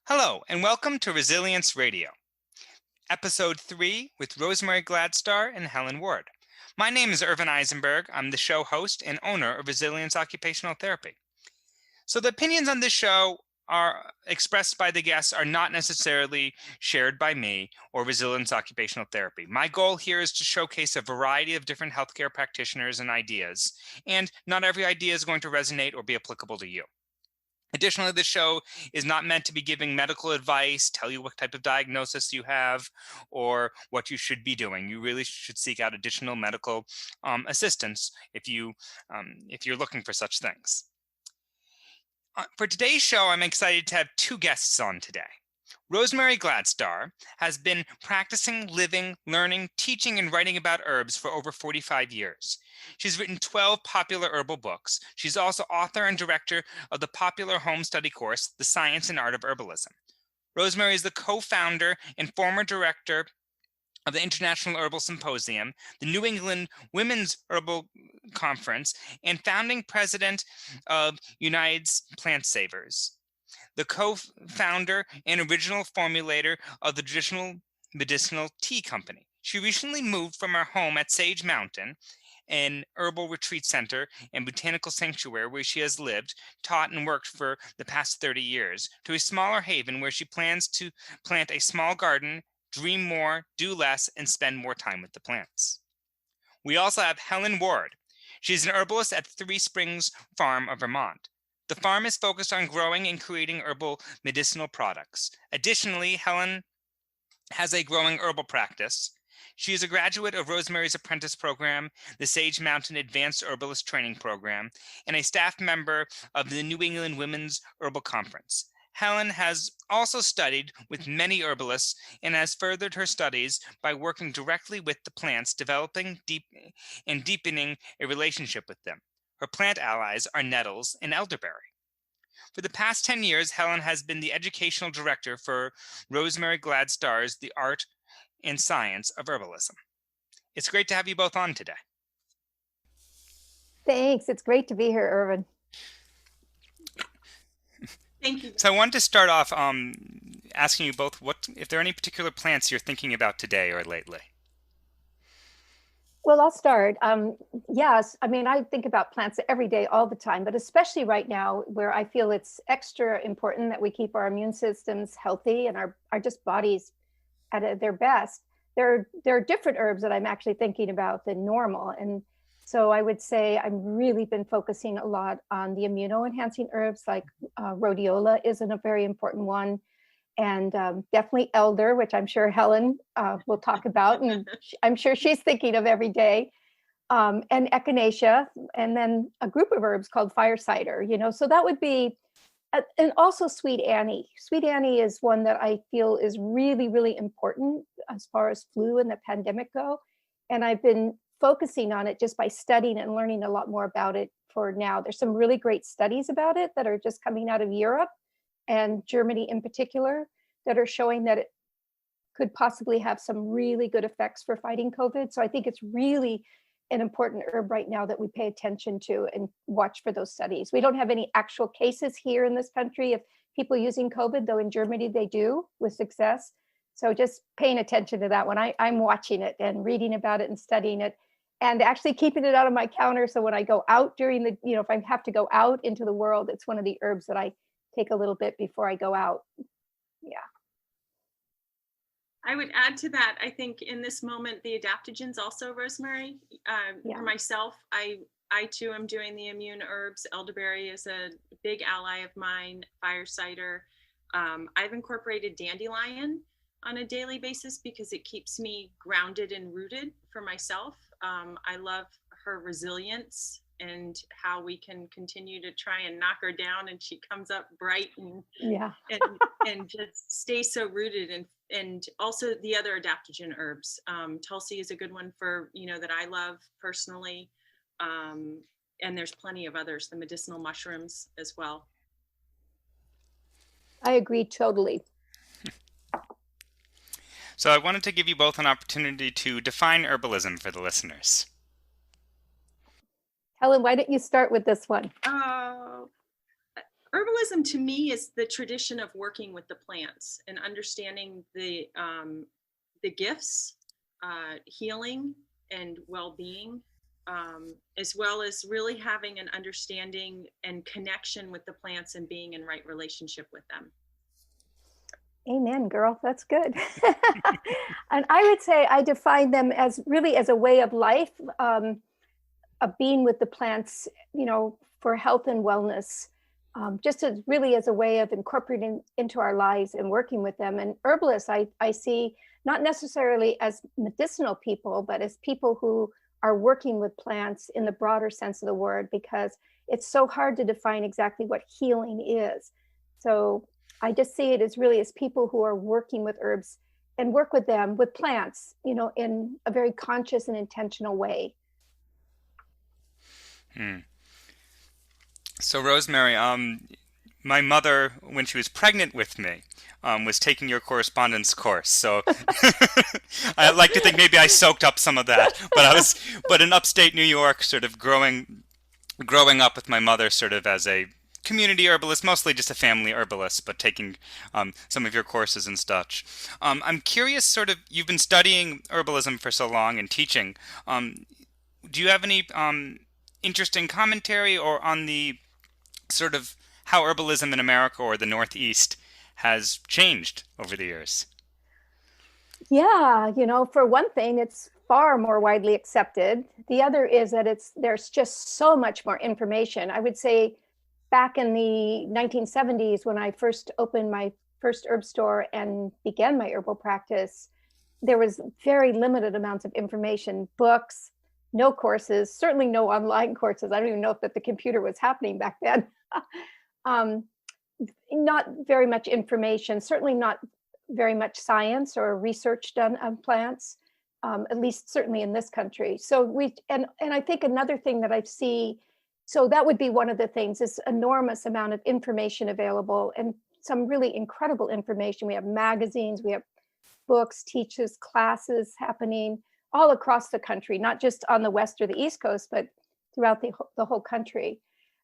Hello, and welcome to Resilience Radio, Episode 3 with Rosemary Gladstar and Helen Ward. My name is Irvin Eisenberg. I'm the show host and owner of Resilience Occupational Therapy. So, the opinions on this show are expressed by the guests are not necessarily shared by me or Resilience Occupational Therapy. My goal here is to showcase a variety of different healthcare practitioners and ideas, and not every idea is going to resonate or be applicable to you. Additionally, the show is not meant to be giving medical advice, tell you what type of diagnosis you have, or what you should be doing. You really should seek out additional medical assistance if you're looking for such things. For today's show, I'm excited to have two guests on today. Rosemary Gladstar has been practicing, living, learning, teaching, and writing about herbs for over 45 years. She's written 12 popular herbal books. She's also author and director of the popular home study course, The Science and Art of Herbalism. Rosemary is the co-founder and former director of the International Herbal Symposium, the New England Women's Herbal Conference, and founding president of United's Plant Savers, the co-founder and original formulator of the Traditional Medicinal Tea Company. She recently moved from her home at Sage Mountain, an herbal retreat center and botanical sanctuary where she has lived, taught, and worked for the past 30 years, to a smaller haven where she plans to plant a small garden, dream more, do less, and spend more time with the plants. We also have Helen Ward. She's an herbalist at Three Springs Farm of Vermont. The farm is focused on growing and creating herbal medicinal products. Additionally, Helen has a growing herbal practice. She is a graduate of Rosemary's Apprentice Program, the Sage Mountain Advanced Herbalist Training Program, and a staff member of the New England Women's Herbal Conference. Helen has also studied with many herbalists and has furthered her studies by working directly with the plants, developing and deepening a relationship with them. Her plant allies are nettles and elderberry. For the past 10 years, Helen has been the educational director for Rosemary Gladstar's The Art and Science of Herbalism. It's great to have you both on today. Thanks. It's great to be here, Irvin. Thank you. So I wanted to start off asking you both if there are any particular plants you're thinking about today or lately. Well, I'll start. Yes, I mean, I think about plants every day, all the time, but especially right now where I feel it's extra important that we keep our immune systems healthy and our just bodies at their best. There are different herbs that I'm actually thinking about than normal. And so I would say I've really been focusing a lot on the immuno-enhancing herbs, like rhodiola isn't a very important one. And definitely elder, which I'm sure Helen will talk about, and I'm sure she's thinking of every day, and echinacea, and then a group of herbs called fire cider, so that would be, and also sweet Annie. Sweet Annie is one that I feel is really, really important as far as flu and the pandemic go, and I've been focusing on it just by studying and learning a lot more about it for now. There's some really great studies about it that are just coming out of Europe and Germany in particular, that are showing that it could possibly have some really good effects for fighting COVID. So I think it's really an important herb right now that we pay attention to and watch for those studies. We don't have any actual cases here in this country of people using COVID, though in Germany they do with success. So just paying attention to that one. I'm watching it and reading about it and studying it and actually keeping it out of my counter. So when I go out during the, if I have to go out into the world, it's one of the herbs that I take a little bit before I go out. Yeah. I would add to that, I think in this moment, the adaptogens also, Rosemary. For myself, I too am doing the immune herbs. Elderberry is a big ally of mine, fire cider. I've incorporated dandelion on a daily basis because it keeps me grounded and rooted for myself. I love her resilience and how we can continue to try and knock her down and she comes up bright and and just stay so rooted, and also the other adaptogen herbs. Tulsi is a good one for that I love personally, and there's plenty of others, the medicinal mushrooms as well. I agree totally. So I wanted to give you both an opportunity to define herbalism for the listeners. Helen, why don't you start with this one? Herbalism to me is the tradition of working with the plants and understanding the gifts, healing, and well-being, as well as really having an understanding and connection with the plants and being in right relationship with them. Amen, girl. That's good. And I would say I define them as really as a way of life, of being with the plants, for health and wellness, just as really as a way of incorporating into our lives and working with them. And herbalists, I see not necessarily as medicinal people, but as people who are working with plants in the broader sense of the word, because it's so hard to define exactly what healing is. So I just see it as really as people who are working with herbs and work with them, with plants, in a very conscious and intentional way. So Rosemary, my mother, when she was pregnant with me, was taking your correspondence course. So I like to think maybe I soaked up some of that. But in upstate New York, sort of growing up with my mother, sort of as a community herbalist, mostly just a family herbalist, but taking some of your courses and such. I'm curious, sort of, you've been studying herbalism for so long and teaching. Do you have any interesting commentary or on the sort of how herbalism in America or the Northeast has changed over the years? Yeah, for one thing, it's far more widely accepted. The other is that there's just so much more information. I would say back in the 1970s, when I first opened my first herb store and began my herbal practice, there was very limited amounts of information, books, no courses, certainly no online courses. I don't even know if that the computer was happening back then. Not very much information, certainly not very much science or research done on plants, at least certainly in this country. So and I think another thing that I see, so that would be one of the things, is enormous amount of information available and some really incredible information. We have magazines, we have books, teachers, classes happening all across the country, not just on the West or the East Coast, but throughout the whole country.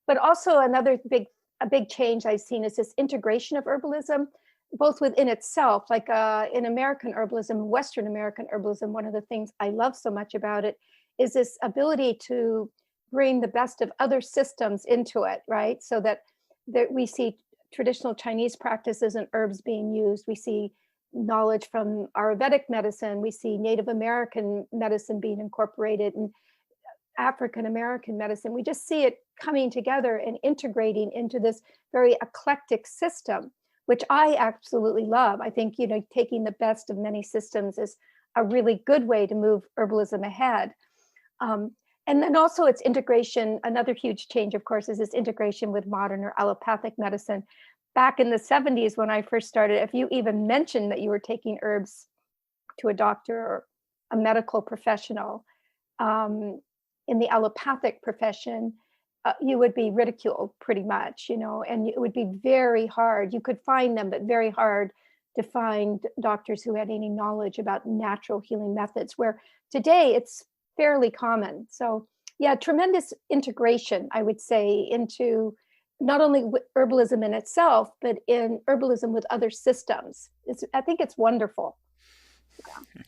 But also another big change I've seen is this integration of herbalism, both within itself, like in American herbalism, Western American herbalism. One of the things I love so much about it is this ability to bring the best of other systems into it, right? So that we see traditional Chinese practices and herbs being used. We see knowledge from Ayurvedic medicine. We see Native American medicine being incorporated, and African American medicine. We just see it coming together and integrating into this very eclectic system, which I absolutely love. I think, taking the best of many systems is a really good way to move herbalism ahead. And then also its integration, another huge change, of course, is its integration with modern or allopathic medicine. Back in the 70s, when I first started, if you even mentioned that you were taking herbs to a doctor or a medical professional, in the allopathic profession, you would be ridiculed pretty much, and it would be very hard. You could find them, but very hard to find doctors who had any knowledge about natural healing methods, where today it's fairly common. So yeah, tremendous integration, I would say, into not only herbalism in itself, but in herbalism with other systems. I think it's wonderful. Yeah.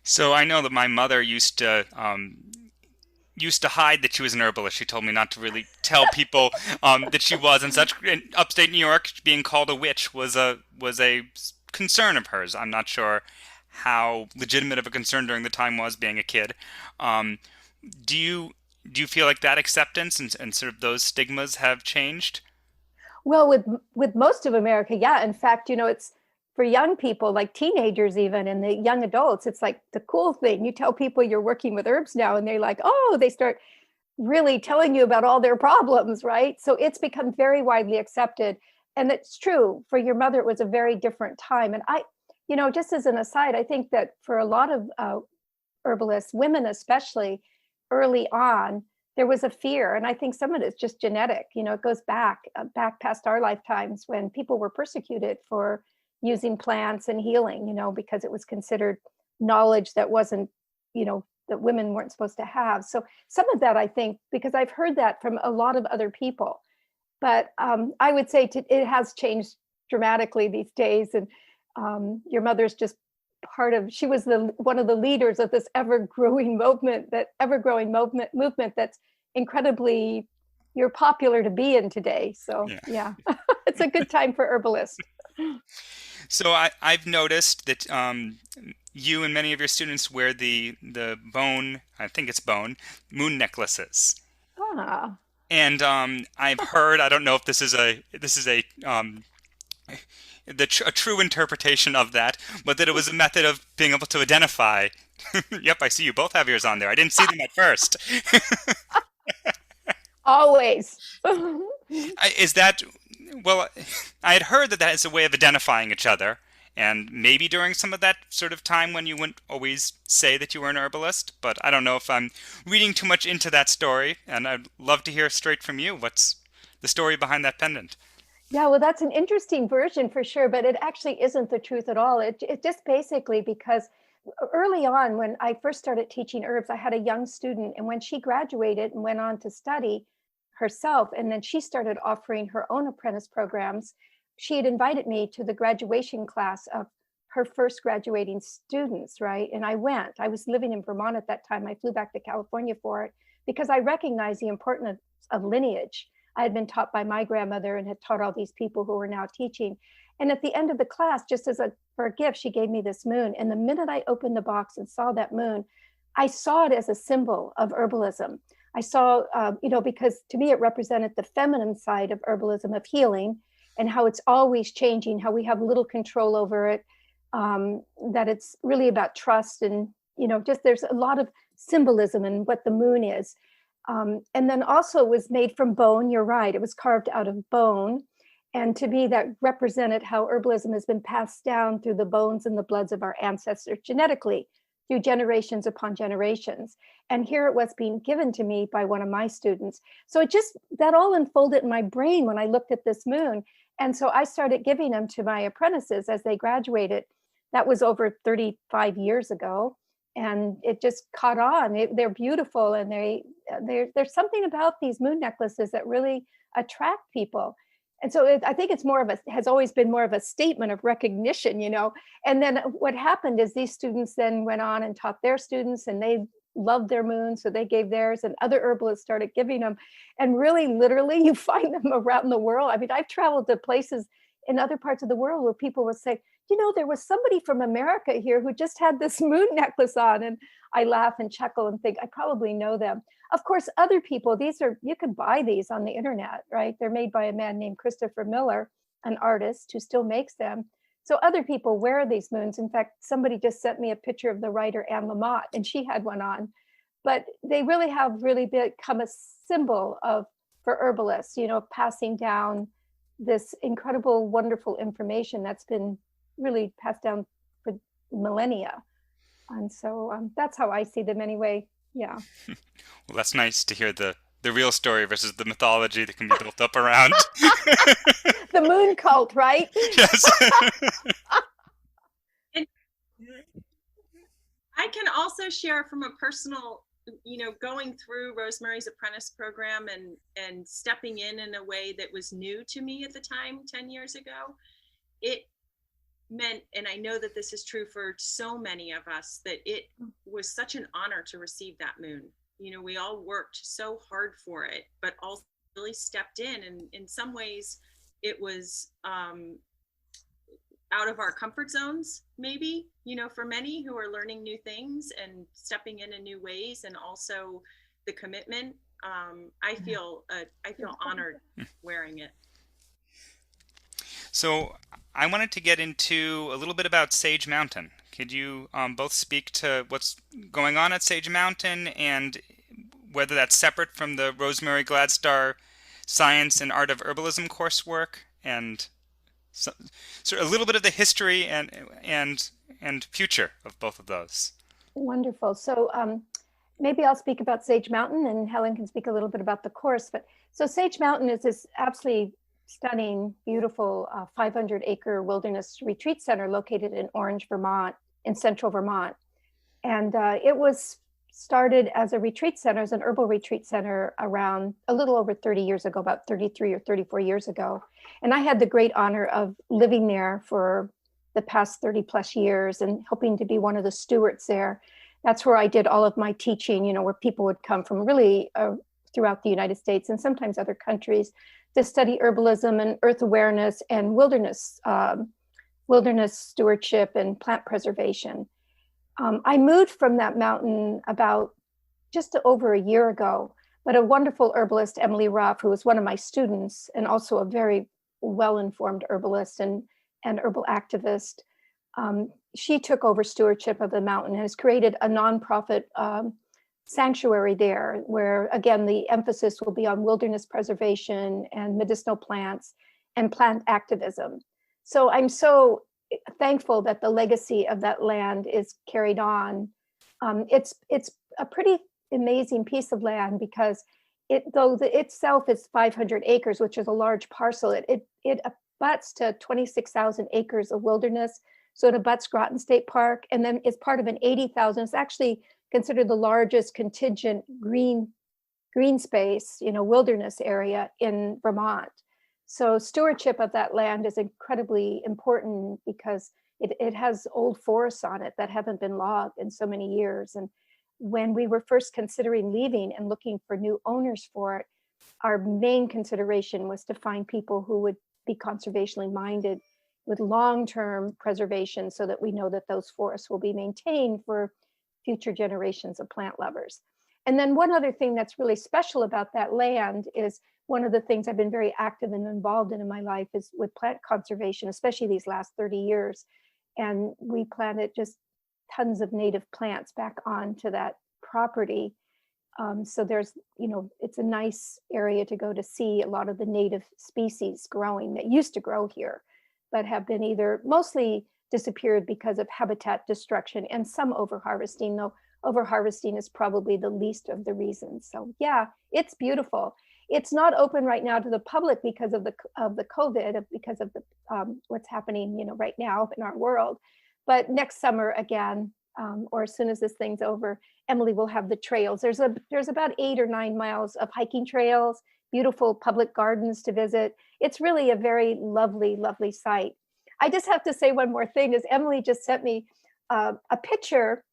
So I know that my mother used to hide that she was an herbalist. She told me not to really tell people that she was, and such. In upstate New York, being called a witch was a concern of hers. I'm not sure how legitimate of a concern during the time was, being a kid. Do you feel like that acceptance and sort of those stigmas have changed? Well, with most of America, yeah. In fact, it's for young people, like teenagers even, and the young adults, it's like the cool thing. You tell people you're working with herbs now, and they're like, oh, they start really telling you about all their problems, right? So it's become very widely accepted. And it's true, for your mother, it was a very different time. And just as an aside, I think that for a lot of herbalists, women especially, early on, there was a fear. And I think some of it's just genetic. It goes back past our lifetimes, when people were persecuted for using plants and healing, because it was considered knowledge that wasn't, that women weren't supposed to have. So some of that, I think, because I've heard that from a lot of other people, But I would say it has changed dramatically these days. And your mother's just she was one of the leaders of this ever-growing movement that's incredibly, you're popular to be in today. So yeah, it's a good time for herbalists. So I've noticed that you and many of your students wear the bone, I think it's bone, moon necklaces. Ah. And I've heard, I don't know if this is a true interpretation of that, but that it was a method of being able to identify. Yep, I see you both have yours on there. I didn't see them at first. Always. Is that, well, I had heard that is a way of identifying each other, and maybe during some of that sort of time when you wouldn't always say that you were an herbalist, but I don't know if I'm reading too much into that story, and I'd love to hear straight from you. What's the story behind that pendant? Yeah, well, that's an interesting version for sure, but it actually isn't the truth at all. It just basically because early on, when I first started teaching herbs, I had a young student, and when she graduated and went on to study herself, and then she started offering her own apprentice programs, she had invited me to the graduation class of her first graduating students, right? And I went. I was living in Vermont at that time. I flew back to California for it because I recognized the importance of lineage. I had been taught by my grandmother and had taught all these people who were now teaching. And at the end of the class, just for a gift, she gave me this moon. And the minute I opened the box and saw that moon, I saw it as a symbol of herbalism. I saw, because to me, it represented the feminine side of herbalism, of healing, and how it's always changing, how we have little control over it, that it's really about trust. And, just there's a lot of symbolism in what the moon is. And then also was made from bone. You're right. It was carved out of bone. And to me, that represented how herbalism has been passed down through the bones and the bloods of our ancestors genetically through generations upon generations. And here it was being given to me by one of my students. So that all unfolded in my brain when I looked at this moon. And so I started giving them to my apprentices as they graduated. That was over 35 years ago. And it just caught on. They're beautiful, and there's something about these moon necklaces that really attract people. And so I think it's has always been more of a statement of recognition, And then what happened is these students then went on and taught their students, and they loved their moon, so they gave theirs, and other herbalists started giving them. And really, literally, you find them around the world. I mean, I've traveled to places in other parts of the world where people would say, there was somebody from America here who just had this moon necklace on. And I laugh and chuckle and think, I probably know them. Of course, other people, you can buy these on the internet, right? They're made by a man named Christopher Miller, an artist who still makes them. So other people wear these moons. In fact, somebody just sent me a picture of the writer Anne Lamott, and she had one on. But they have become a symbol for herbalists, passing down this incredible, wonderful information that's been really passed down for millennia. And so that's how I see them anyway. Yeah. Well, that's nice to hear the real story versus the mythology that can be built up around. The moon cult, right? Yes. I can also share from a personal, going through Rosemary's apprentice program and stepping in a way that was new to me at the time, 10 years ago. It meant, and I know that this is true for so many of us, that it was such an honor to receive that moon. We all worked so hard for it, but all really stepped in. And in some ways, it was out of our comfort zones, maybe, for many who are learning new things and stepping in new ways, and also the commitment. I feel honored wearing it. So I wanted to get into a little bit about Sage Mountain. Could you both speak to what's going on at Sage Mountain and whether that's separate from the Rosemary Gladstar Science and Art of Herbalism coursework, and so a little bit of the history and future of both of those? Wonderful. So maybe I'll speak about Sage Mountain, and Helen can speak a little bit about the course. But so Sage Mountain is this absolutely stunning, beautiful 500-acre wilderness retreat center located in Orange, Vermont, in central Vermont. And it was started as a retreat center, as an herbal retreat center around a little over 30 years ago, about 33 or 34 years ago. And I had the great honor of living there for the past 30 plus years and helping to be one of the stewards there. That's where I did all of my teaching, you know, where people would come from really throughout the United States and sometimes other countries to study herbalism and earth awareness and wilderness stewardship and plant preservation. I moved from that mountain about just over a year ago, but a wonderful herbalist, Emily Ruff, who was one of my students and also a very well-informed herbalist and herbal activist, she took over stewardship of the mountain and has created a nonprofit sanctuary there, where again, the emphasis will be on wilderness preservation and medicinal plants and plant activism. So I'm so thankful that the legacy of that land is carried on. It's a pretty amazing piece of land because itself is 500 acres, which is a large parcel. It abuts to 26,000 acres of wilderness. So it abuts Groton State Park, and then it's part of an 80,000. It's actually considered the largest contingent green space, you know, wilderness area in Vermont. So stewardship of that land is incredibly important because it has old forests on it that haven't been logged in so many years. And when we were first considering leaving and looking for new owners for it, our main consideration was to find people who would be conservationally minded with long-term preservation so that we know that those forests will be maintained for future generations of plant lovers. And then one other thing that's really special about that land is one of the things I've been very active and involved in my life is with plant conservation, especially these last 30 years. And we planted just tons of native plants back onto that property. So there's, you know, it's a nice area to go to see a lot of the native species growing that used to grow here, but have been either mostly disappeared because of habitat destruction and some overharvesting, though overharvesting is probably the least of the reasons. So yeah, it's beautiful. It's not open right now to the public because of the COVID, because of the what's happening, you know, right now in our world. But next summer again, or as soon as this thing's over, Emily will have the trails. There's about 8 or 9 miles of hiking trails, beautiful public gardens to visit. It's really a very lovely, lovely site. I just have to say one more thing is Emily just sent me a picture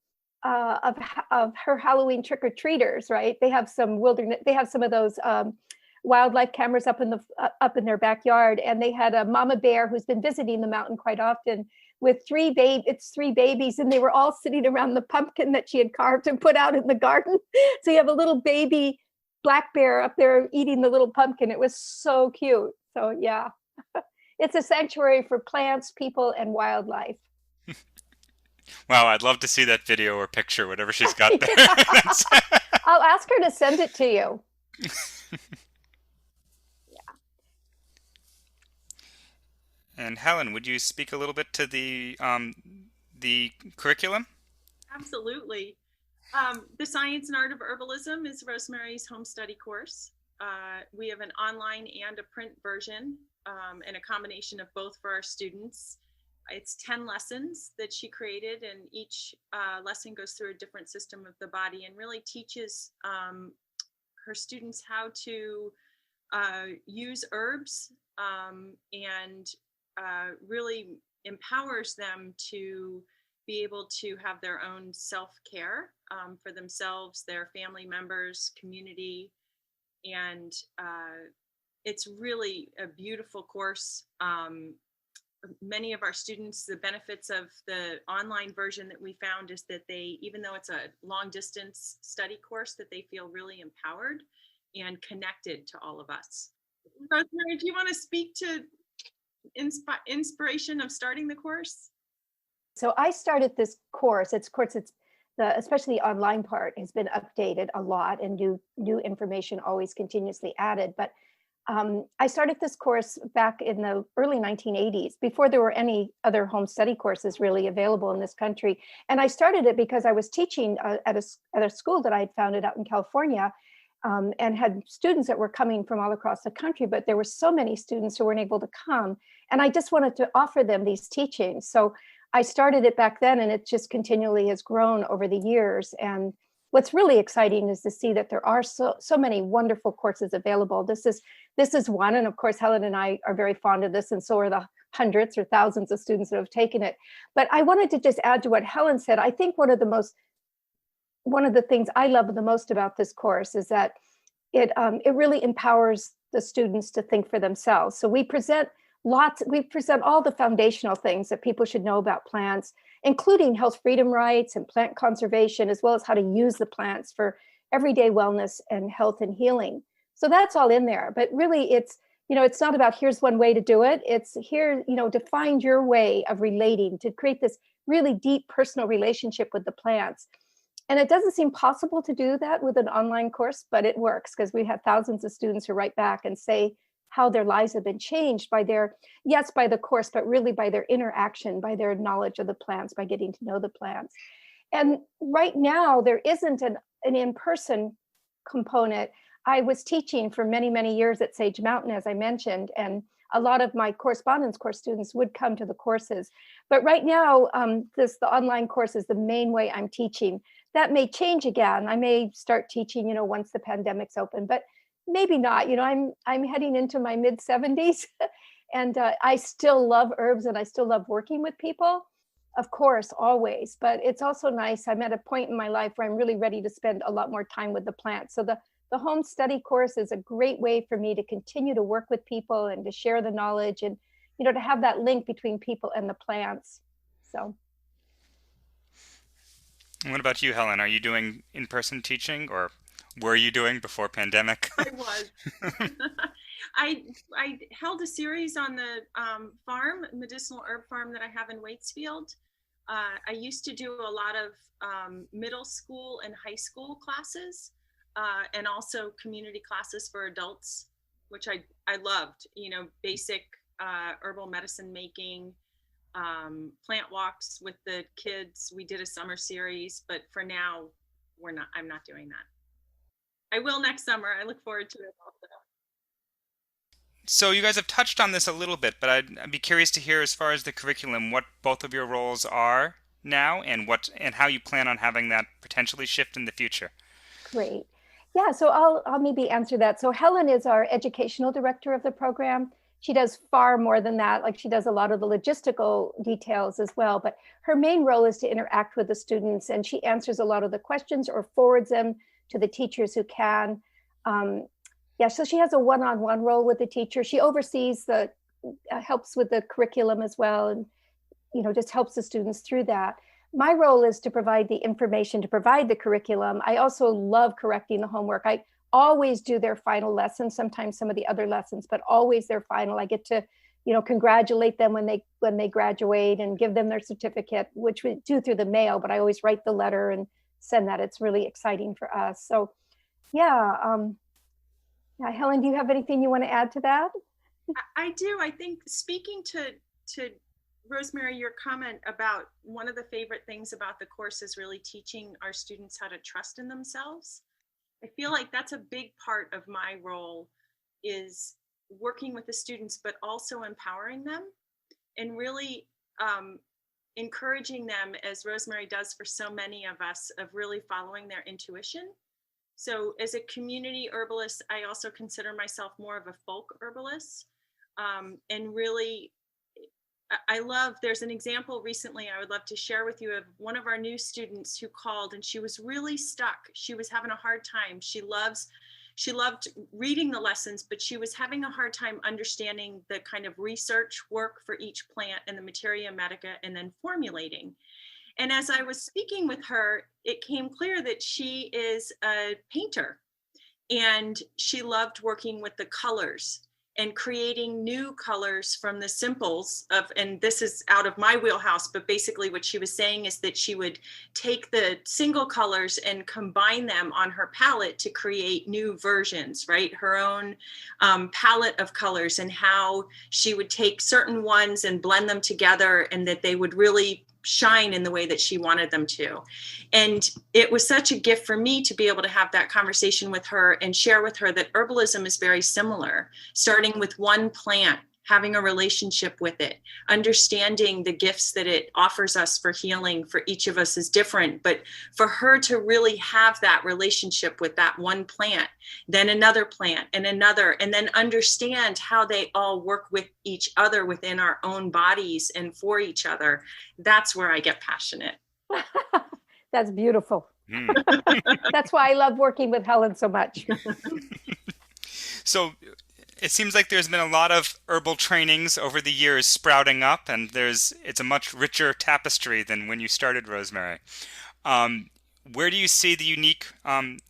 of her Halloween trick-or-treaters, right? They have some wilderness, they have some of those wildlife cameras up in their backyard, and they had a mama bear who's been visiting the mountain quite often with three babies, and they were all sitting around the pumpkin that she had carved and put out in the garden. So you have a little baby black bear up there eating the little pumpkin. It was so cute. So yeah, it's a sanctuary for plants, people, and wildlife. Wow, I'd love to see that video or picture, whatever she's got there. I'll ask her to send it to you. And Helen, would you speak a little bit to the curriculum? Absolutely. The Science and Art of Herbalism is Rosemary's home study course. We have an online and a print version, and a combination of both for our students. It's 10 lessons that she created, and each lesson goes through a different system of the body and really teaches her students how to use herbs and really empowers them to be able to have their own self-care for themselves, their family members, community, and it's really a beautiful course. Many of our students, the benefits of the online version that we found is that they, even though it's a long distance study course, that they feel really empowered and connected to all of us. Rosemary, do you want to speak to inspiration of starting the course? So I started this course. Especially the online part has been updated a lot, and new information always continuously added. But I started this course back in the early 1980s, before there were any other home study courses really available in this country. And I started it because I was teaching at a school that I had founded out in California, and had students that were coming from all across the country, but there were so many students who weren't able to come. And I just wanted to offer them these teachings. So I started it back then, and it just continually has grown over the years. And what's really exciting is to see that there are so many wonderful courses available. This is one, and of course, Helen and I are very fond of this, and so are the hundreds or thousands of students that have taken it. But I wanted to just add to what Helen said. I think one of the things I love the most about this course is that it really empowers the students to think for themselves. So we present all the foundational things that people should know about plants, including health freedom rights and plant conservation, as well as how to use the plants for everyday wellness and health and healing. So that's all in there. But really, it's not about here's one way to do it. It's here, to find your way of relating, to create this really deep personal relationship with the plants. And it doesn't seem possible to do that with an online course, but it works because we have thousands of students who write back and say how their lives have been changed by the course, but really by their interaction, by their knowledge of the plants, by getting to know the plants. And right now, there isn't an in-person component. I was teaching for many, many years at Sage Mountain, as I mentioned, and a lot of my correspondence course students would come to the courses. But right now, the online course is the main way I'm teaching. That may change again. I may start teaching, once the pandemic's open, but maybe not. I'm heading into my mid 70s, and I still love herbs and I still love working with people, of course, always. But it's also nice. I'm at a point in my life where I'm really ready to spend a lot more time with the plants. So the home study course is a great way for me to continue to work with people and to share the knowledge and, to have that link between people and the plants. So. What about you, Helen? Are you doing in-person teaching, or were you doing before pandemic? I was. I held a series on the medicinal herb farm that I have in Waitsfield. I used to do a lot of middle school and high school classes, and also community classes for adults, which I loved. Basic herbal medicine making, plant walks with the kids. We did a summer series, but for now, I'm not doing that. I will next summer. I look forward to it also. So you guys have touched on this a little bit, but I'd be curious to hear, as far as the curriculum, what both of your roles are now and how you plan on having that potentially shift in the future. Great. Yeah, so I'll maybe answer that. So Helen is our educational director of the program. She does far more than that. Like, she does a lot of the logistical details as well, but her main role is to interact with the students, and she answers a lot of the questions or forwards them to the teachers who can. So she has a one-on-one role with the teacher. She oversees helps with the curriculum as well, and just helps the students through that. My role is to provide the information, to provide the curriculum. I also love correcting the homework. I always do their final lessons, sometimes some of the other lessons, but always their final. I get to, congratulate them when they graduate and give them their certificate, which we do through the mail, but I always write the letter and send that. It's really exciting for us. So Helen, do you have anything you want to add to that? I do. I think, speaking to Rosemary, your comment about one of the favorite things about the course is really teaching our students how to trust in themselves. I feel like that's a big part of my role, is working with the students, but also empowering them and really encouraging them, as Rosemary does for so many of us, of really following their intuition. So as a community herbalist, I also consider myself more of a folk herbalist. And really, there's an example recently I would love to share with you of one of our new students who called, and she was really stuck. She was having a hard time. She loved reading the lessons, but she was having a hard time understanding the kind of research work for each plant and the materia medica, and then formulating. And as I was speaking with her, it came clear that she is a painter, and she loved working with the colors and creating new colors from the simples of, and this is out of my wheelhouse, but basically what she was saying is that she would take the single colors and combine them on her palette to create new versions, right? Her own palette of colors, and how she would take certain ones and blend them together, and that they would really shine in the way that she wanted them to. And it was such a gift for me to be able to have that conversation with her and share with her that herbalism is very similar, starting with one plant having a relationship with it, understanding the gifts that it offers us for healing for each of us is different. But for her to really have that relationship with that one plant, then another plant and another, and then understand how they all work with each other within our own bodies and for each other, that's where I get passionate. That's beautiful. That's why I love working with Helen so much. So it seems like there's been a lot of herbal trainings over the years sprouting up, and it's a much richer tapestry than when you started, Rosemary. Where do you see the unique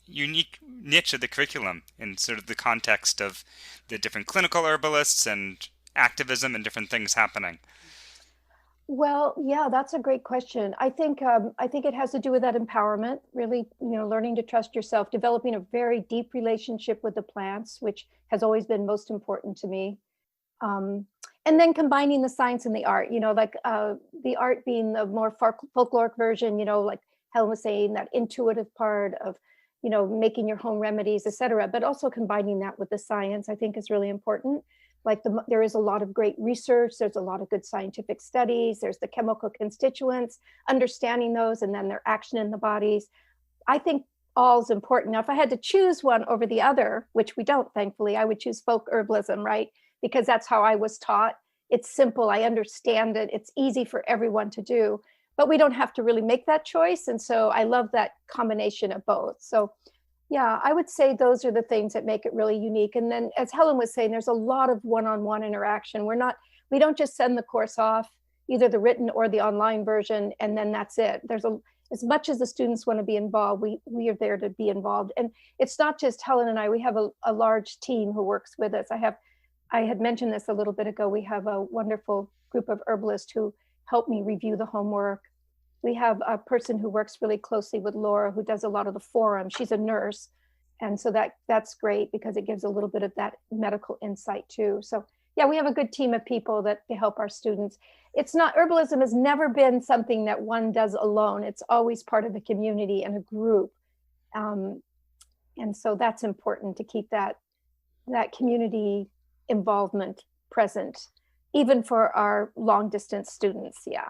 niche of the curriculum in sort of the context of the different clinical herbalists and activism and different things happening? Well, yeah, that's a great question. I think it has to do with that empowerment, really, learning to trust yourself, developing a very deep relationship with the plants, which has always been most important to me. And then combining the science and the art, like the art being the more folkloric version, like Helen was saying, that intuitive part of, making your home remedies, et cetera, but also combining that with the science, I think is really important. Like there is a lot of great research. There's a lot of good scientific studies. There's the chemical constituents, understanding those, and then their action in the bodies. I think all is important. Now, if I had to choose one over the other, which we don't, thankfully, I would choose folk herbalism, right? Because that's how I was taught. It's simple. I understand it. It's easy for everyone to do, but we don't have to really make that choice. And so I love that combination of both. So yeah, I would say those are the things that make it really unique. And then, as Helen was saying, there's a lot of one-on-one interaction. We don't just send the course off, either the written or the online version, and then that's it. As much as the students want to be involved, we are there to be involved. And it's not just Helen and I. We have a large team who works with us. I had mentioned this a little bit ago. We have a wonderful group of herbalists who help me review the homework. We have a person who works really closely with Laura, who does a lot of the forum. She's a nurse. And so that's great because it gives a little bit of that medical insight too. So yeah, we have a good team of people that help our students. Herbalism has never been something that one does alone. It's always part of a community and a group. And so that's important to keep that community involvement present, even for our long distance students. Yeah.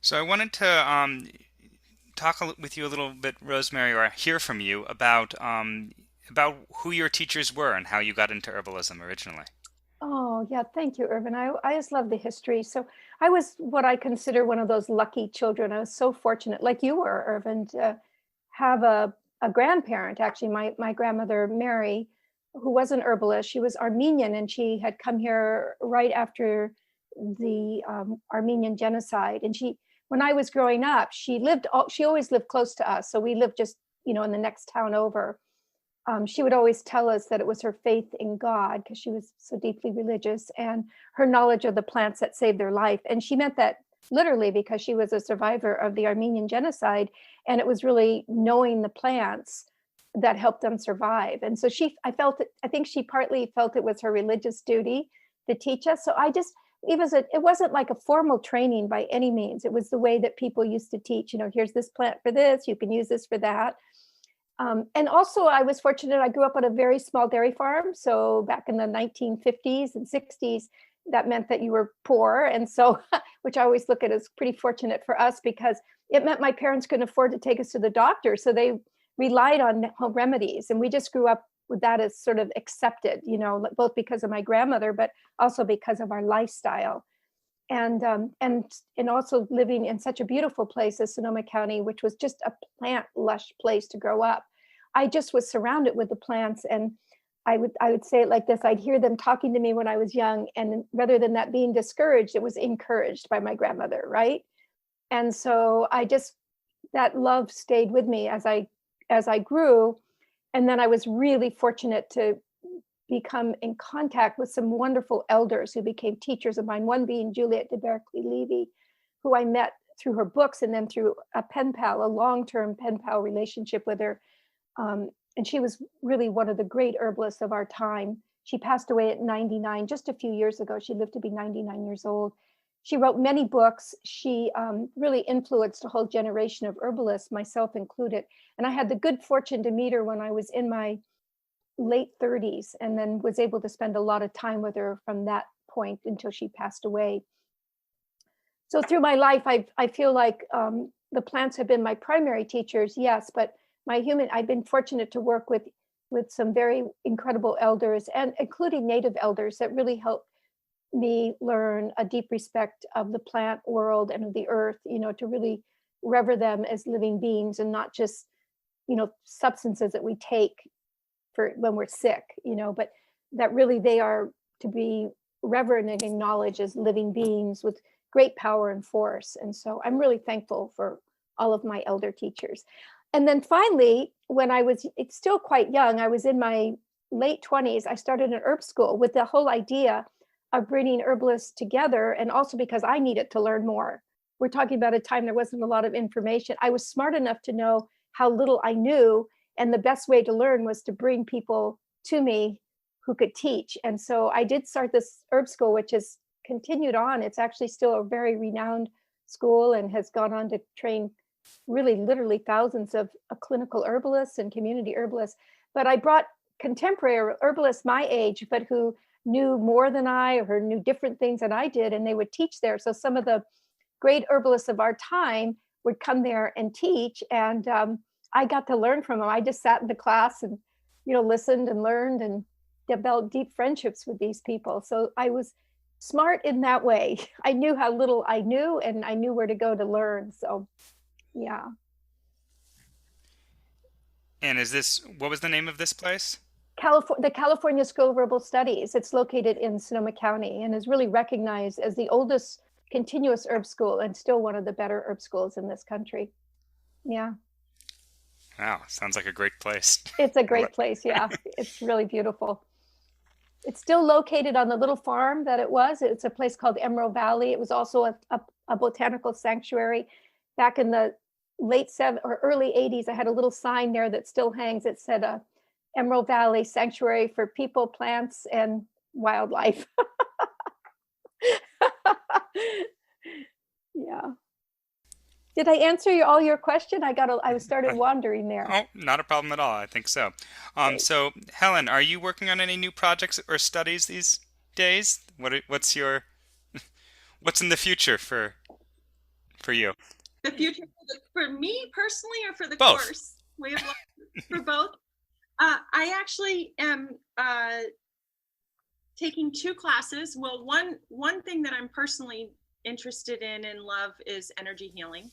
So I wanted to talk with you a little bit, Rosemary, or hear from you about who your teachers were and how you got into herbalism originally. Oh, yeah. Thank you, Irvin. I just love the history. So I was what I consider one of those lucky children. I was so fortunate, like you were, Irvin, to have a grandparent. Actually, my grandmother, Mary, who was an herbalist, she was Armenian, and she had come here right after the Armenian genocide. And when I was growing up, she always lived close to us. So we lived just, in the next town over. She would always tell us that it was her faith in God, because she was so deeply religious, and her knowledge of the plants that saved their life. And she meant that literally, because she was a survivor of the Armenian genocide. And it was really knowing the plants that helped them survive. And so I think she partly felt it was her religious duty to teach us. So it wasn't like a formal training by any means. It was the way that people used to teach, here's this plant for this, you can use this for that. And also I was fortunate, I grew up on a very small dairy farm. So back in the 1950s and 60s, that meant that you were poor. And so, which I always look at as pretty fortunate for us, because it meant my parents couldn't afford to take us to the doctor. So they relied on home remedies. And we just grew up with that as sort of accepted, both because of my grandmother, but also because of our lifestyle. And also living in such a beautiful place as Sonoma County, which was just a plant lush place to grow up. I just was surrounded with the plants, and I would say it like this: I'd hear them talking to me when I was young, and rather than that being discouraged, it was encouraged by my grandmother, right? And so that love stayed with me as I grew. And then I was really fortunate to become in contact with some wonderful elders who became teachers of mine, one being Juliet de Berkeley-Levy, who I met through her books and then through a pen pal, a long-term pen pal relationship with her. And she was really one of the great herbalists of our time. She passed away at 99, just a few years ago. She lived to be 99 years old. She wrote many books. She really influenced a whole generation of herbalists, myself included. And I had the good fortune to meet her when I was in my late 30s, and then was able to spend a lot of time with her from that point until she passed away. So through my life, I feel like the plants have been my primary teachers, yes, but I've been fortunate to work with some very incredible elders, and including native elders, that really helped me learn a deep respect of the plant world and of the earth, to really rever them as living beings and not just, substances that we take for when we're sick, but that really they are to be revered and acknowledged as living beings with great power and force. And so I'm really thankful for all of my elder teachers. And then finally, when it's still quite young, I was in my late 20s, I started an herb school with the whole idea of bringing herbalists together, and also because I needed to learn more. We're talking about a time there wasn't a lot of information. I was smart enough to know how little I knew, and the best way to learn was to bring people to me who could teach. And so I did start this herb school, which has continued on. It's actually still a very renowned school and has gone on to train really literally thousands of clinical herbalists and community herbalists. But I brought contemporary herbalists my age, but who knew more than I, or knew different things than I did, and they would teach there. So some of the great herbalists of our time would come there and teach, and I got to learn from them. I just sat in the class and listened and learned and developed deep friendships with these people. So I was smart in that way. I knew how little I knew, and I knew where to go to learn. So yeah. And what was the name of this place? The California School of Herbal Studies. It's located in Sonoma County and is really recognized as the oldest continuous herb school, and still one of the better herb schools in this country. Yeah. Wow, sounds like a great place. It's a great place, yeah. It's really beautiful. It's still located on the little farm that it was. It's a place called Emerald Valley. It was also a botanical sanctuary. Back in the late early 80s, I had a little sign there that still hangs. It said Emerald Valley Sanctuary for People, Plants, and Wildlife. Yeah. Did I answer all your question? I started wandering there. Oh, not a problem at all. I think so. So Helen, are you working on any new projects or studies these days? What's in the future for you? The future for me personally, or for the both. Course? We have for both. I actually am taking 2 classes. Well, one thing that I'm personally interested in and love is energy healing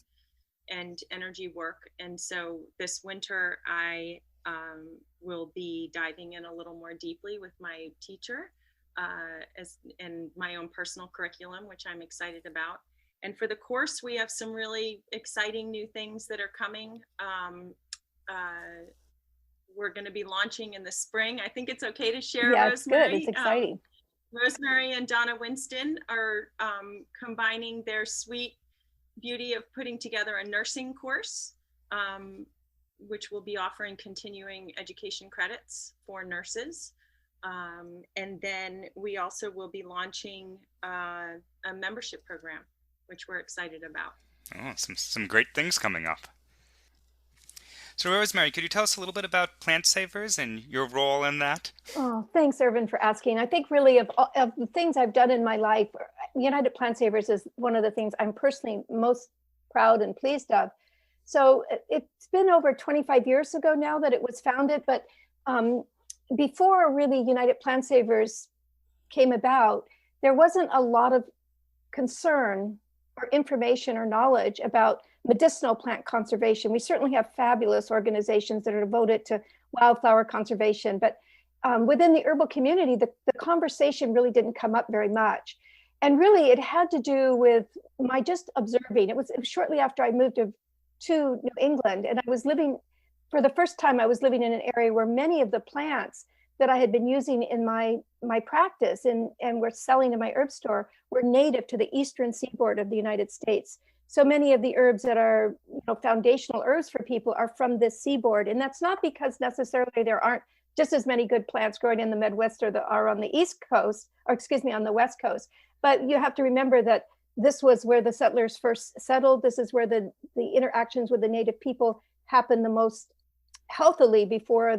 and energy work. And so this winter, I will be diving in a little more deeply with my teacher and my own personal curriculum, which I'm excited about. And for the course, we have some really exciting new things that are coming. We're going to be launching in the spring. I think it's okay to share. Yeah, Rosemary. It's good. It's exciting. Rosemary and Donna Winston are combining their sweet beauty of putting together a nursing course, which will be offering continuing education credits for nurses. And then we also will be launching a membership program, which we're excited about. Oh, some great things coming up. So Rosemary, could you tell us a little bit about Plant Savers and your role in that? Oh, thanks, Irvin, for asking. I think really of the things I've done in my life, United Plant Savers is one of the things I'm personally most proud and pleased of. So it's been over 25 years ago now that it was founded, but before really United Plant Savers came about, there wasn't a lot of concern or information or knowledge about medicinal plant conservation. We certainly have fabulous organizations that are devoted to wildflower conservation, but within the herbal community, the conversation really didn't come up very much. And really it had to do with my just observing. It was shortly after I moved to New England, and I was living, for the first time, I was living in an area where many of the plants that I had been using in my practice and were selling in my herb store were native to the eastern seaboard of the United States. So many of the herbs that are foundational herbs for people are from this seaboard. And that's not because necessarily there aren't just as many good plants growing in the Midwest or that are on the East Coast, or excuse me, on the West Coast. But you have to remember that this was where the settlers first settled. This is where the interactions with the native people happened the most healthily before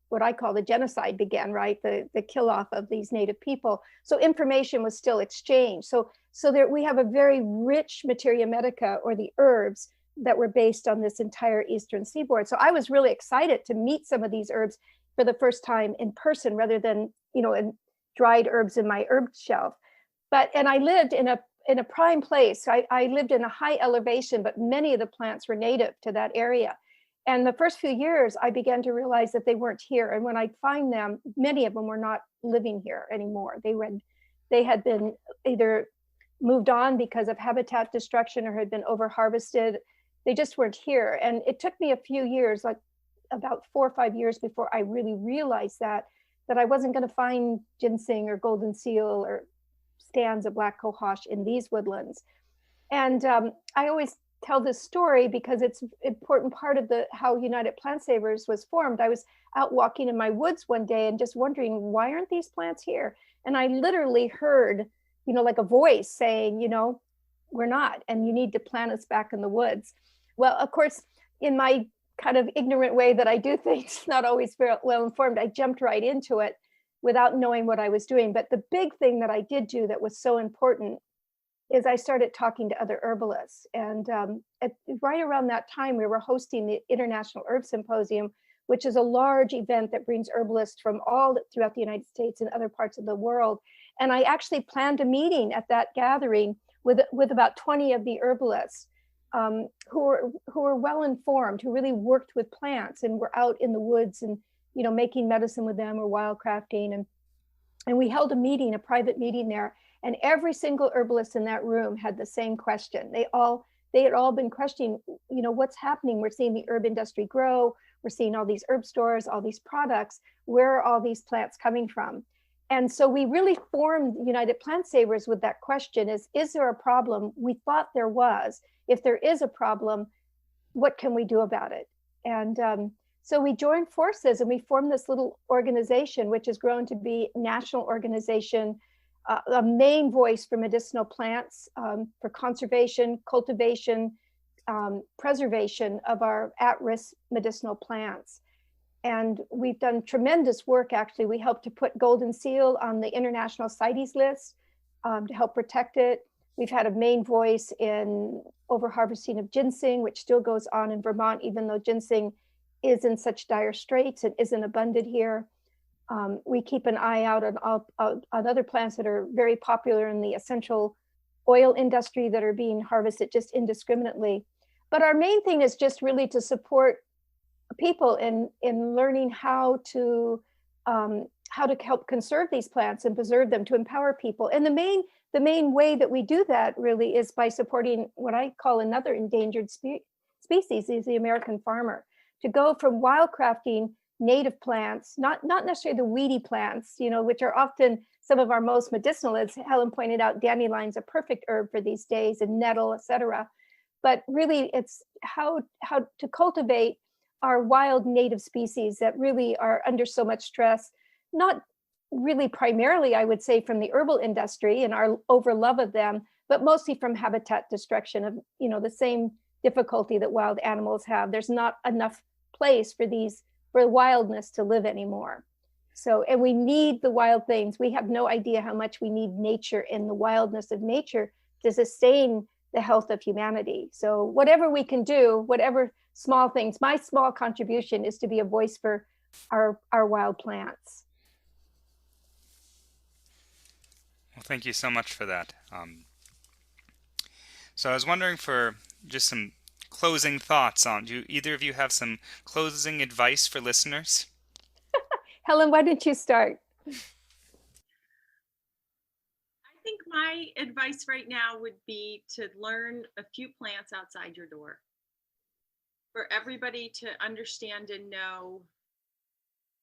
what I call the genocide began, right? The kill off of these native people. So information was still exchanged. So there we have a very rich materia medica, or the herbs, that were based on this entire eastern seaboard. So I was really excited to meet some of these herbs for the first time in person, rather than, in dried herbs in my herb shelf. And I lived in a prime place. So I lived in a high elevation, but many of the plants were native to that area. And the first few years, I began to realize that they weren't here. And when I'd find them, many of them were not living here anymore. They had been either moved on because of habitat destruction, or had been over harvested. They just weren't here. And it took me a few years, like about 4 or 5 years, before I really realized that I wasn't going to find ginseng or golden seal or stands of black cohosh in these woodlands. And I always tell this story because it's an important part of how United Plant Savers was formed. I was out walking in my woods one day and just wondering, why aren't these plants here? And I literally heard, like a voice saying, we're not, and you need to plant us back in the woods. Well, of course, in my kind of ignorant way that I do things, not always very well informed, I jumped right into it without knowing what I was doing. But the big thing that I did do that was so important is I started talking to other herbalists. And right around that time, we were hosting the International Herb Symposium, which is a large event that brings herbalists from all throughout the United States and other parts of the world. And I actually planned a meeting at that gathering with about 20 of the herbalists who were well informed, who really worked with plants and were out in the woods and making medicine with them or wildcrafting. And we held a private meeting there. And every single herbalist in that room had the same question. They had all been questioning, what's happening? We're seeing the herb industry grow. We're seeing all these herb stores, all these products. Where are all these plants coming from? And so we really formed United Plant Savers with that question: is there a problem? We thought there was. If there is a problem, what can we do about it? And so we joined forces and we formed this little organization, which has grown to be a national organization, a main voice for medicinal plants, for conservation, cultivation, preservation of our at-risk medicinal plants. And we've done tremendous work, actually. We helped to put golden seal on the international CITES list to help protect it. We've had a main voice in overharvesting of ginseng, which still goes on in Vermont, even though ginseng is in such dire straits and isn't abundant here. We keep an eye out on other plants that are very popular in the essential oil industry that are being harvested just indiscriminately. But our main thing is just really to support people in learning how to help conserve these plants and preserve them, to empower people. And the main way that we do that really is by supporting what I call another endangered species, is the American farmer. To go from wildcrafting native plants, not necessarily the weedy plants, which are often some of our most medicinal. As Helen pointed out, dandelion's a perfect herb for these days, and nettle, etc. But really, it's how to cultivate our wild native species that really are under so much stress, not really primarily, I would say, from the herbal industry and our overlove of them, but mostly from habitat destruction of, the same difficulty that wild animals have. There's not enough place for wildness to live anymore. So, and we need the wild things. We have no idea how much we need nature and the wildness of nature to sustain the health of humanity. So whatever we can do, whatever small things, my small contribution is to be a voice for our wild plants. Well, thank you so much for that. So I was wondering for just some closing thoughts do either of you have some closing advice for listeners? Helen, why don't you start? I think my advice right now would be to learn a few plants outside your door. For everybody to understand and know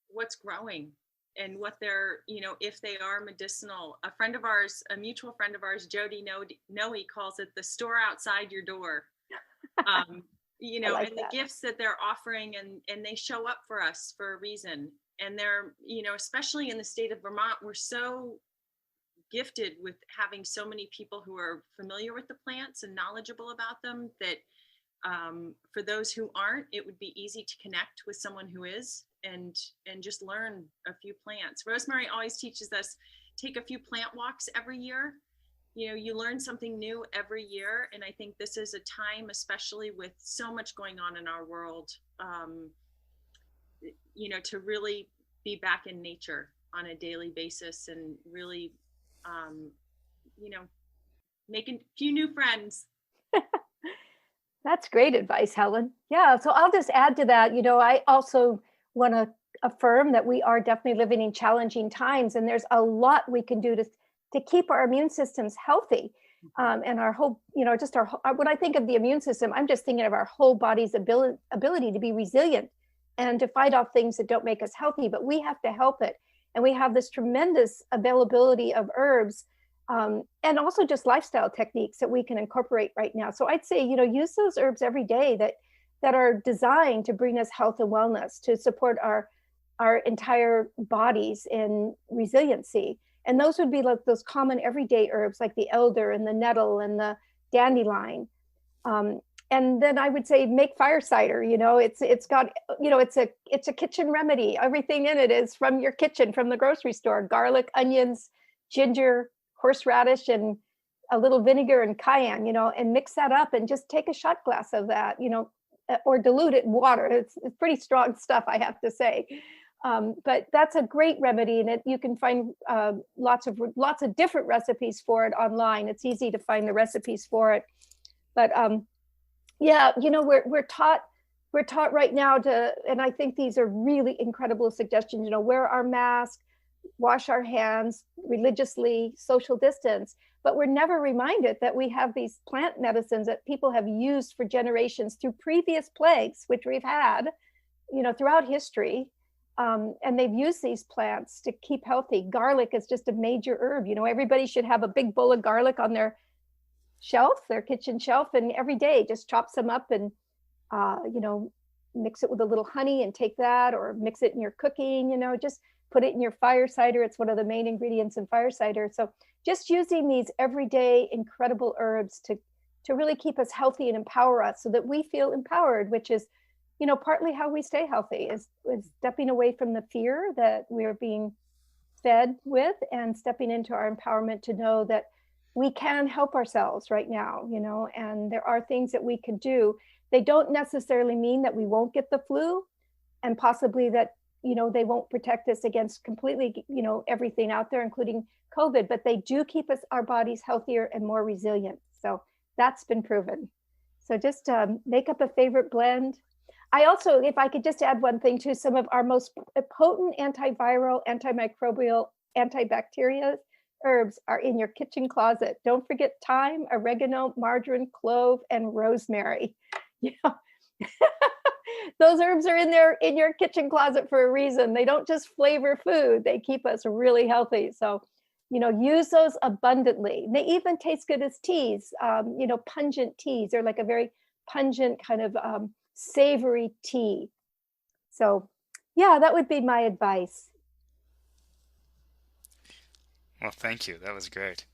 what's growing and what they're, if they are medicinal. A friend of ours, a mutual friend of ours, Jody Noe, calls it the store outside your door. And the gifts that they're offering, and they show up for us for a reason. And they're, especially in the state of Vermont, we're so gifted with having so many people who are familiar with the plants and knowledgeable about them that for those who aren't, it would be easy to connect with someone who is and just learn a few plants. Rosemary always teaches us, take a few plant walks every year. You know, you learn something new every year. And I think this is a time, especially with so much going on in our world, you know, to really be back in nature on a daily basis and really, you know, making a few new friends. That's great advice, Helen. Yeah, so I'll just add to that. You know, I also want to affirm that we are definitely living in challenging times, and there's a lot we can do to keep our immune systems healthy. And our whole, you know, just our, when I think of the immune system, I'm just thinking of our whole body's ability to be resilient and to fight off things that don't make us healthy, but we have to help it. And we have this tremendous availability of herbs, and also just lifestyle techniques that we can incorporate right now. So I'd say, you know, use those herbs every day that are designed to bring us health and wellness, to support our entire bodies in resiliency. And those would be like those common everyday herbs like the elder and the nettle and the dandelion. And then I would say make fire cider. You know, it's got, you know, it's a kitchen remedy. Everything in it is from your kitchen, from the grocery store: garlic, onions, ginger, horseradish, and a little vinegar and cayenne, you know, and mix that up and just take a shot glass of that, you know, or dilute it in water. It's pretty strong stuff, I have to say. But that's a great remedy, and you can find lots of different recipes for it online. It's easy to find the recipes for it. But yeah, you know, we're taught right now to, and I think these are really incredible suggestions. You know, wear our mask, wash our hands religiously, social distance, but we're never reminded that we have these plant medicines that people have used for generations through previous plagues, which we've had, you know, throughout history. And they've used these plants to keep healthy. Garlic is just a major herb. You know, everybody should have a big bowl of garlic on their shelf, their kitchen shelf, and every day just chop some up and, you know, mix it with a little honey and take that, or mix it in your cooking, you know, just put it in your fire cider. It's one of the main ingredients in fire cider. So just using these everyday incredible herbs to really keep us healthy and empower us so that we feel empowered, which is, you know, partly how we stay healthy, is stepping away from the fear that we are being fed with and stepping into our empowerment to know that we can help ourselves right now, you know, and there are things that we can do. They don't necessarily mean that we won't get the flu, and possibly that, you know, they won't protect us against completely, you know, everything out there, including COVID, but they do keep our bodies healthier and more resilient. So that's been proven. So just make up a favorite blend. I also, if I could just add one thing too, some of our most potent antiviral, antimicrobial, antibacterial herbs are in your kitchen closet. Don't forget thyme, oregano, marjoram, clove, and rosemary. You know, those herbs are in your kitchen closet for a reason. They don't just flavor food; they keep us really healthy. So, you know, use those abundantly. They even taste good as teas. You know, pungent teas. They're like a very pungent kind of savory tea. So, yeah, that would be my advice. Well, thank you. That was great.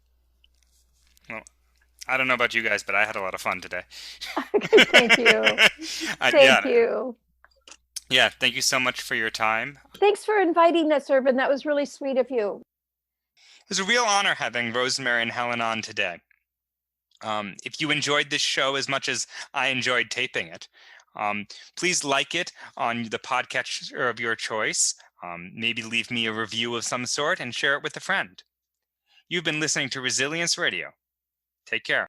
Well, I don't know about you guys, but I had a lot of fun today. Thank you. Thank you. Yeah, thank you so much for your time. Thanks for inviting us, Irvin. That was really sweet of you. It was a real honor having Rosemary and Helen on today. If you enjoyed this show as much as I enjoyed taping it, please like it on the podcatcher of your choice. Maybe leave me a review of some sort and share it with a friend. You've been listening to Resilience Radio. Take care.